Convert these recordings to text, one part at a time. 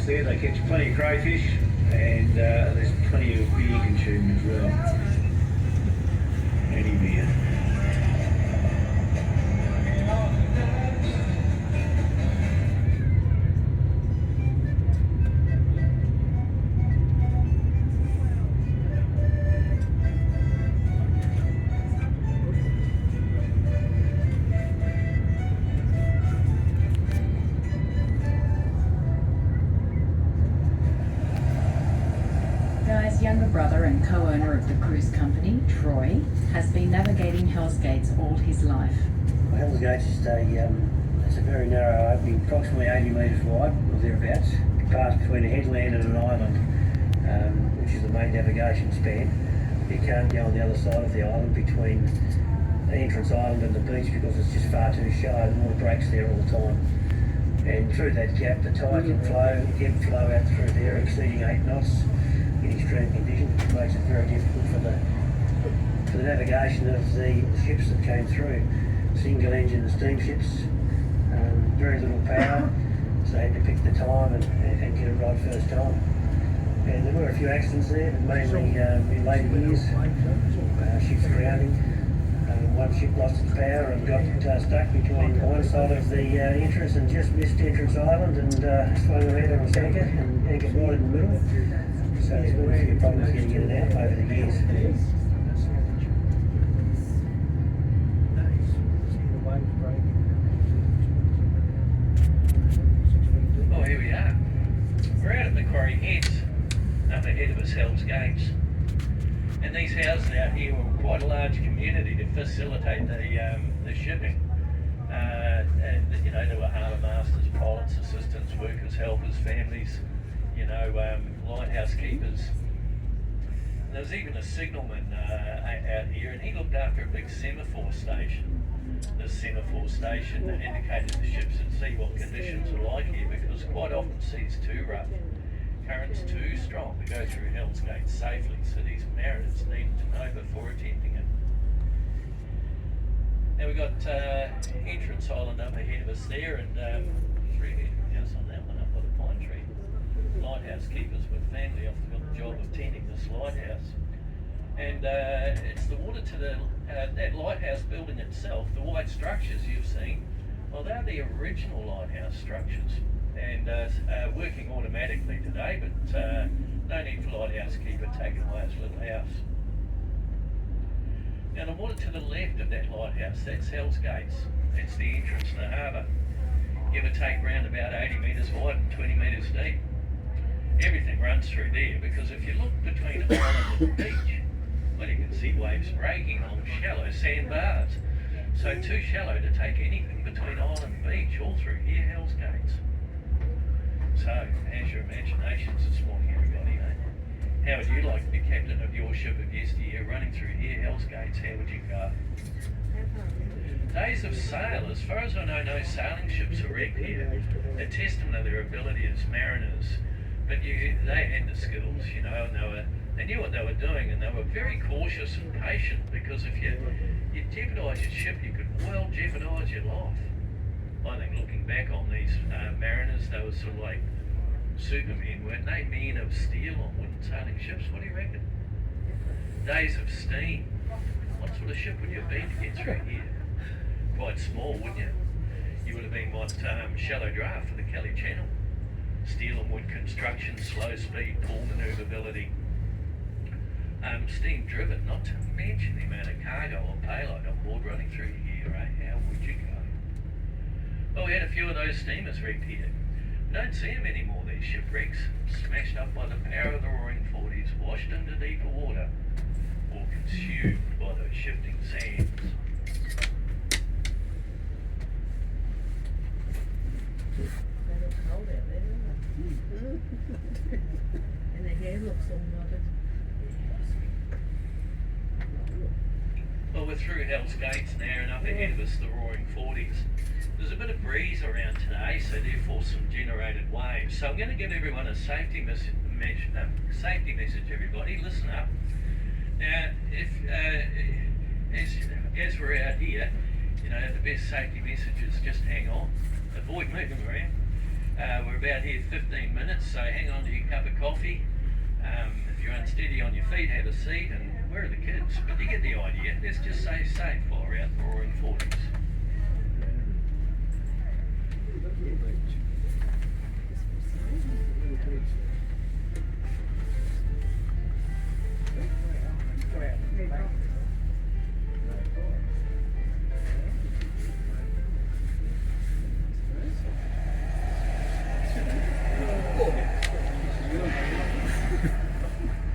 there. They catch plenty of crayfish, and there's plenty of beer consumed as well. Any beer. Guy's younger brother and co-owner of the cruise company, Troy, has been navigating Hell's Gates all his life. Well, Hell's Gates is it's a very narrow opening, approximately 80 metres wide, or thereabouts. It passes between a headland and an island, which is the main navigation span. You can't go on the other side of the island between the entrance island and the beach because it's just far too shallow. The water breaks there all the time. And through that gap, the tide can flow, ebb flow out through there, exceeding 8 knots. In extreme conditions, which makes it very difficult for the navigation of the ships that came through. Single engine steamships, very little power, so they had to pick the time and get it right first time. And there were a few accidents there, but mainly in later years, ships grounding. One ship lost its power and got stuck between one side of the entrance and just missed Entrance Island and swung around on its anchor and anchored right in the middle. So there's been a few problems getting in and out over the years. Oh, here we are. We're out at Macquarie Heads, up ahead of us, Hell's Gates. And these houses out here were quite a large community to facilitate the shipping. And, you know, there were harbour masters, pilots, assistants, workers, helpers, families, you know, lighthouse keepers. And there was even a signalman out here, and he looked after a big semaphore station. The semaphore station that indicated the ships and see what conditions are like here, because quite often sea's too rough, currents too strong to go through Hell's Gate safely, so these mariners needed to know before attempting it. Now we've got Entrance Island up ahead of us there, and 3-bedroom house on that one up by the pine tree. Lighthouse keepers with family often got the job of tending this lighthouse. And it's the water to that lighthouse building itself, the white structures you've seen, well, they're the original lighthouse structures, and working automatically today, but no need for lighthouse keeper taking away his little house. Now the water to the left of that lighthouse, that's Hell's Gates. That's the entrance to the harbour. Give or take round about 80 metres wide and 20 metres deep. Everything runs through there, because if you look between the island and the beach, well, you can see waves breaking on shallow sandbars. So too shallow to take anything between island and beach, all through here, Hell's Gates. So, how's your imaginations this morning, everybody, eh? How would you like to be captain of your ship of yesteryear running through here, Hell's Gates? How would you go? Days of sail, as far as I know, no sailing ships are wrecked here. A testament of their ability as mariners. But they had the skills, you know, and they knew what they were doing, and they were very cautious and patient, because if you jeopardise your ship, you could well jeopardise your life. I think looking back on these mariners, they were sort of like supermen, weren't they? Men of steel on wooden sailing ships, what do you reckon? Days of steam. What sort of ship would you have been to get through here? Quite small, wouldn't you? You would have been what, shallow draft for the Kelly Channel. Steel and wood construction, slow speed, poor manoeuvrability. Steam driven, not to mention the amount of cargo or payload on board running through here, eh? How would you go? Well, we had a few of those steamers wrecked here. We don't see them anymore, these shipwrecks. Smashed up by the power of the roaring 40s, washed into deeper water, or consumed by those shifting sands. And the hair looks all knotted. Well, we're through Hell's Gates now, and up ahead of us the roaring 40s. There's a bit of breeze around today, so therefore some generated waves. So I'm going to give everyone a safety message, everybody. Listen up. Now, as we're out here, you know, the best safety message is just hang on. Avoid moving around. We're about here 15 minutes, so hang on to your cup of coffee. If you're unsteady on your feet, have a seat. And where are the kids? But you get the idea. Let's just say safe while we're out in the roaring 40s.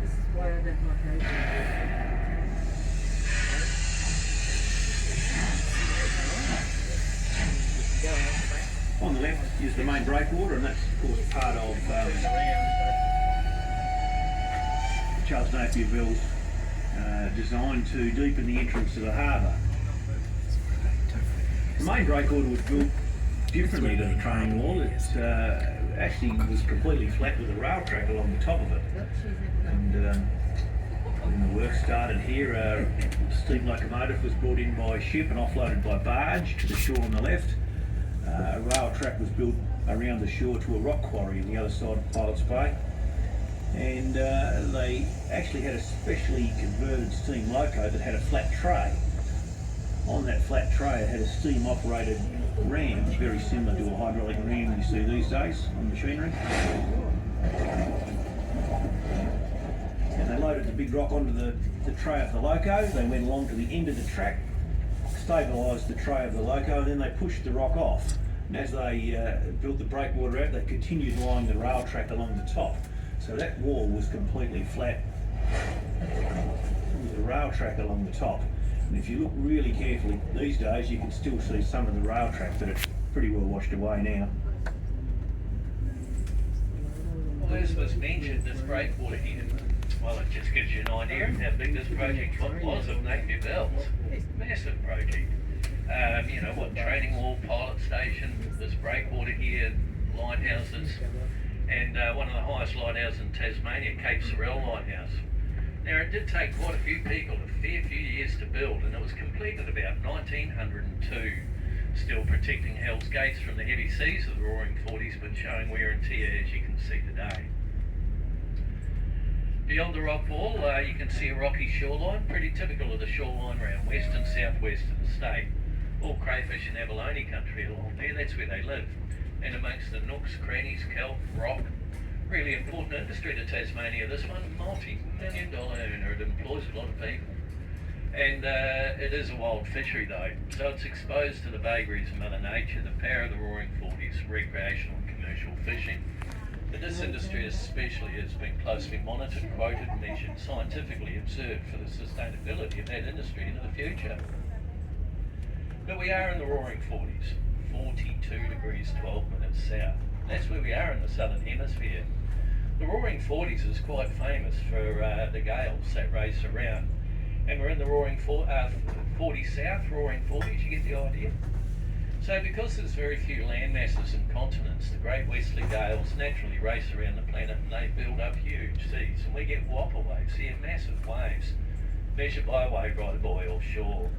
This is why I left my coat. On the left is the main breakwater, and that's of course part of Charles Napier Bill's design to deepen the entrance to the harbour. The main breakwater was built differently to the train wall. It actually was completely flat with a rail track along the top of it. And when the work started here, a steam locomotive was brought in by ship and offloaded by barge to the shore on the left. A rail track was built around the shore to a rock quarry on the other side of Pilot's Bay. And they actually had a specially converted steam loco that had a flat tray. On that flat tray it had a steam operated ram, very similar to a hydraulic ram you see these days on machinery. And they loaded the big rock onto the tray of the loco. They went along to the end of the track, stabilised the tray of the loco, and then they pushed the rock off. And as they built the breakwater out, they continued laying the rail track along the top. So that wall was completely flat with a rail track along the top. And if you look really carefully these days, you can still see some of the rail track, but it's pretty well washed away now. Well, as was mentioned, this breakwater here, well, it just gives you an idea of how big this project was of Napier Bell's. Massive project. You know, what, training wall, pilot station, this breakwater here, lighthouses, and one of the highest lighthouses in Tasmania, Cape Sorel Lighthouse. Now, it did take quite a few people a fair few years to build, and it was completed about 1902, still protecting Hell's Gates from the heavy seas of the Roaring 40s, but showing wear and tear, as you can see today. Beyond the rock wall, you can see a rocky shoreline, pretty typical of the shoreline around west and southwest of the state. All crayfish and abalone country along there, that's where they live. And amongst the nooks, crannies, kelp, rock, really important industry to Tasmania, this one, multi-million-dollar earner. It employs a lot of people. And it is a wild fishery though, so it's exposed to the vagaries of Mother Nature, the power of the Roaring 40s, recreational and commercial fishing. But this industry especially has been closely monitored, quoted, measured, scientifically observed for the sustainability of that industry into the future. But we are in the Roaring 40s, 42 degrees 12 minutes south. That's where we are in the southern hemisphere. The Roaring 40s is quite famous for the gales that race around. And we're in the Roaring 40 South, Roaring 40s, you get the idea? So because there's very few land masses and continents, the great westerly gales naturally race around the planet and they build up huge seas. And we get whopper waves here, massive waves, measured by a wave rider boy offshore.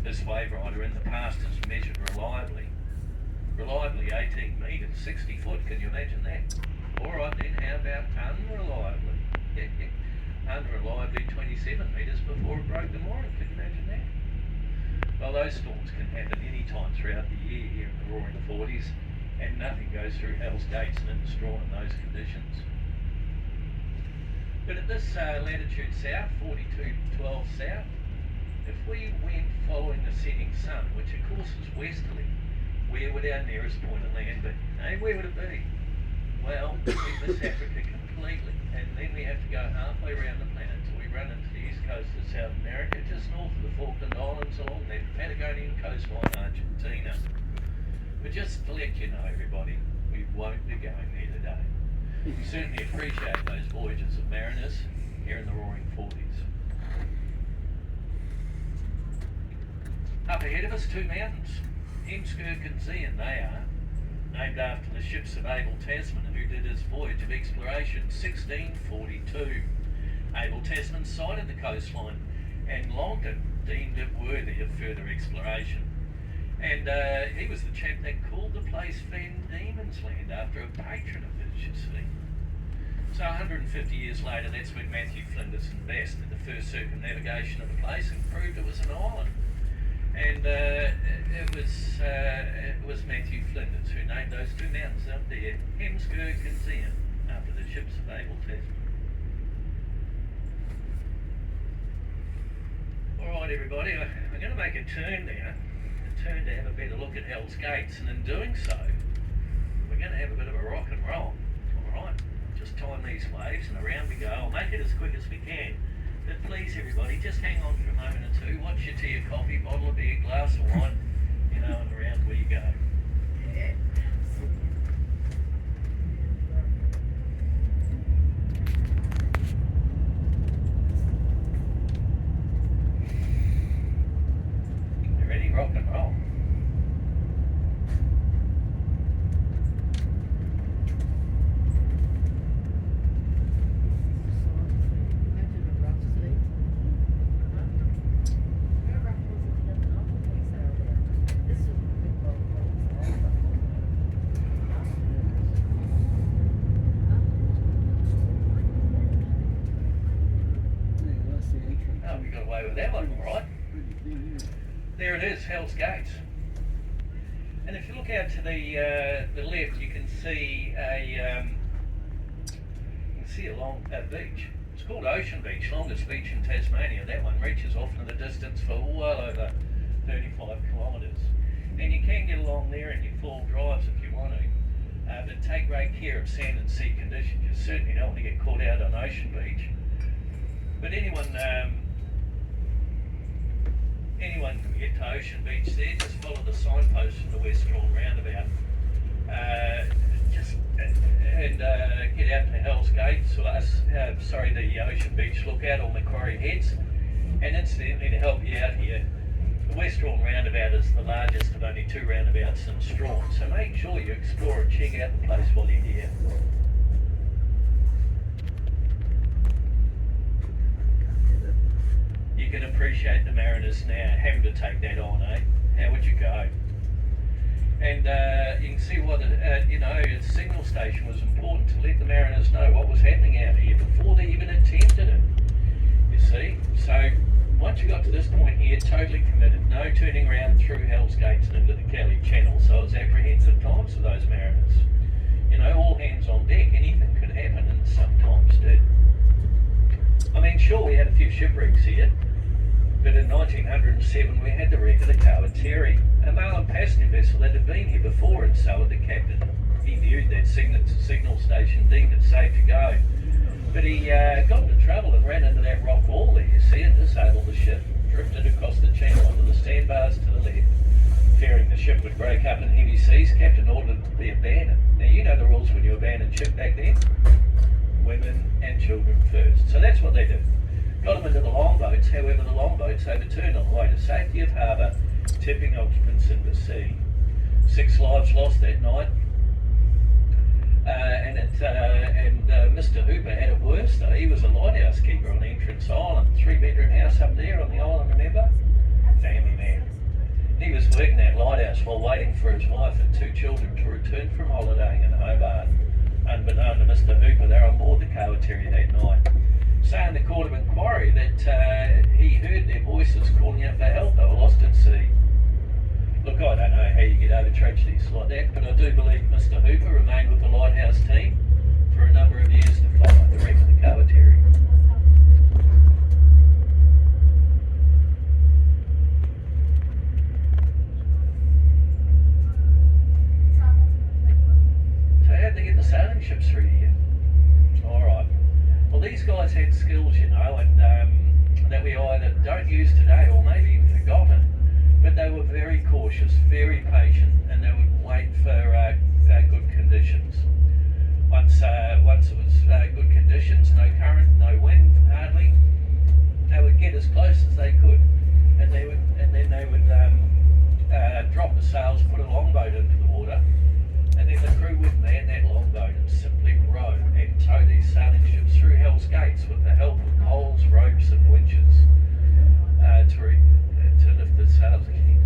This wave rider in the past has measured reliably 18 metres, 60 foot, can you imagine that? Alright then, how about unreliably? Unreliably 27 metres before it broke the mooring, can you imagine that? Well, those storms can happen any time throughout the year here in the Roaring 40s, and nothing goes through Hell's Gates and Innistrong in those conditions. But at this latitude south, 4212 south, if we went following the setting sun, which of course is westerly, where would our nearest point of land be? Hey, where would it be? Well, we miss Africa completely, and then we have to go halfway around the planet till we run into the east coast of South America, just north of the Falkland Islands, along the Patagonian coastline, Argentina. But just to let you know, everybody, we won't be going there today. We certainly appreciate those voyages of mariners here in the Roaring 40s. Up ahead of us, two mountains, Heemskirk and Zeehan, they are, named after the ships of Abel Tasman, who did his voyage of exploration 1642. Abel Tasman sighted the coastline and Longdon deemed it worthy of further exploration. And he was the chap that called the place Van Diemen's Land after a patron of his, you see. So 150 years later, that's when Matthew Flinders and Bass did the first circumnavigation of the place and proved it was an island. And it was Matthew Flinders who named those two mountains up there, Hemsgerg and Zion, after the ships of Abel Tasman. Alright everybody, I'm going to make a turn now, to have a better look at Hell's Gates, and in doing so, we're going to have a bit of a rock and roll. Alright, just time these waves and around we go. I'll make it as quick as we can. But please everybody, just hang on for a moment or two, watch your tea or coffee, bottle of beer, glass of wine, and around we go. You ready? Rock and roll. Oh, we got away with that one, all right. There it is, Hell's Gates. And if you look out to the left, you can see a long beach. It's called Ocean Beach, longest beach in Tasmania. That one reaches off in the distance for well over 35 kilometres. And you can get along there in your full drives if you want to. But take great care of sand and sea conditions. You certainly don't want to get caught out on Ocean Beach. But anyone can get to Ocean Beach there, just follow the signpost from the Westlawn roundabout. Get out to Hell's Gates, the Ocean Beach lookout or Macquarie Heads. And incidentally, to help you out here, the Westlawn roundabout is the largest of only two roundabouts in Strawn. So make sure you explore and check out the place while you're here. You can appreciate the mariners now having to take that on, eh? How would you go? And you can see why the signal station was important to let the mariners know what was happening out here before they even attempted it. You see? So once you got to this point here, totally committed, no turning around through Hell's Gates and into the Kelly Channel. So it was apprehensive times for those mariners. All hands on deck, anything could happen, and sometimes did. I mean, sure, we had a few shipwrecks here. But in 1907 we had the wreck of the Carwateri, a mail and passenger vessel that had been here before, and so had the captain. He viewed that signal station, deemed it safe to go. But he got into trouble and ran into that rock wall there, you see, and disabled the ship, drifted across the channel onto the sandbars to the left. Fearing the ship would break up in heavy seas, captain ordered it to be abandoned. Now you know the rules when you abandon ship back then. Women and children first. So that's what they did. Got them into the longboats, however the longboats overturned on the way to safety of harbour, tipping occupants in the sea. 6 lives lost that night. Mr. Hooper had it worse though. He was a lighthouse keeper on Entrance Island, 3-bedroom house up there on the island, remember? Family man. He was working that lighthouse while waiting for his wife and 2 children to return from holidaying in Hobart. Unbeknown to Mr. Hooper, they were on board the Carwateri that night. Say in the court of inquiry that he heard their voices calling out for help. They were lost at sea. Look, I don't know how you get over tragedies like that, but I do believe Mr. Hooper remained with the lighthouse team for a number of years to follow the wreck of the Carwateri. So how'd they get the sailing ships through here? Alright. Well, these guys had skills, and that we either don't use today or maybe even forgotten. But they were very cautious, very patient, and they would wait for good conditions. Once it was good conditions, no current, no wind, hardly, they would get as close as they could, and then they would drop the sails, put a longboat into the water, and then the crew would man that longboat and simply row and tow these sailing ships through Hell's Gates with the help of poles, ropes, and winches to lift the sails again.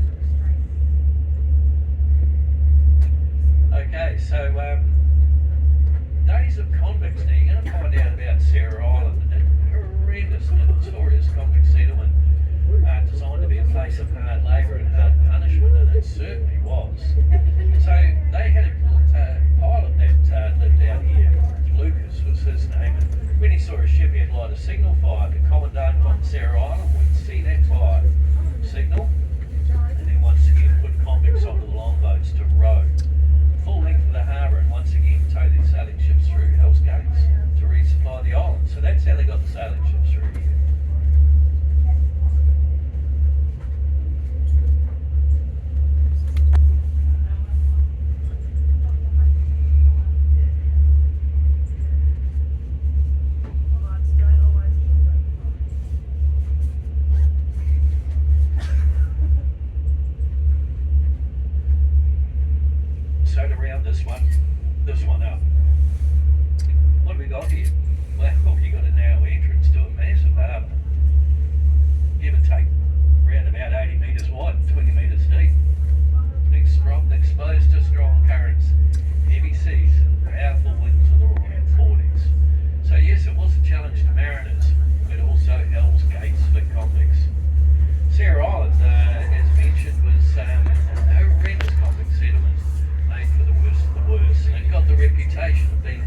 of hard labour and hard punishment, and it certainly was. So they had a pilot that lived out here, Lucas was his name, and when he saw a ship, he'd light a signal fire. The commandant on Sarah Island would see that fire signal, and then once again put convicts onto the longboats to row full length of the harbour, and once again tow their sailing ships through Hell's Gates to resupply the island. So that's how they got the sailing ships through here. So to round this one up, what have we got here? Well, you got a narrow entrance to a massive harbour. Give or take around about 80 metres wide and 20 metres deep. Exposed to strong currents, heavy seas and powerful winds of the roaring 40s. So yes, it was a challenge to mariners, but also Hell's Gates for convicts. Sarah Island, as mentioned, was a horrendous convict settlement made for the worst of the worst, and it got the reputation of being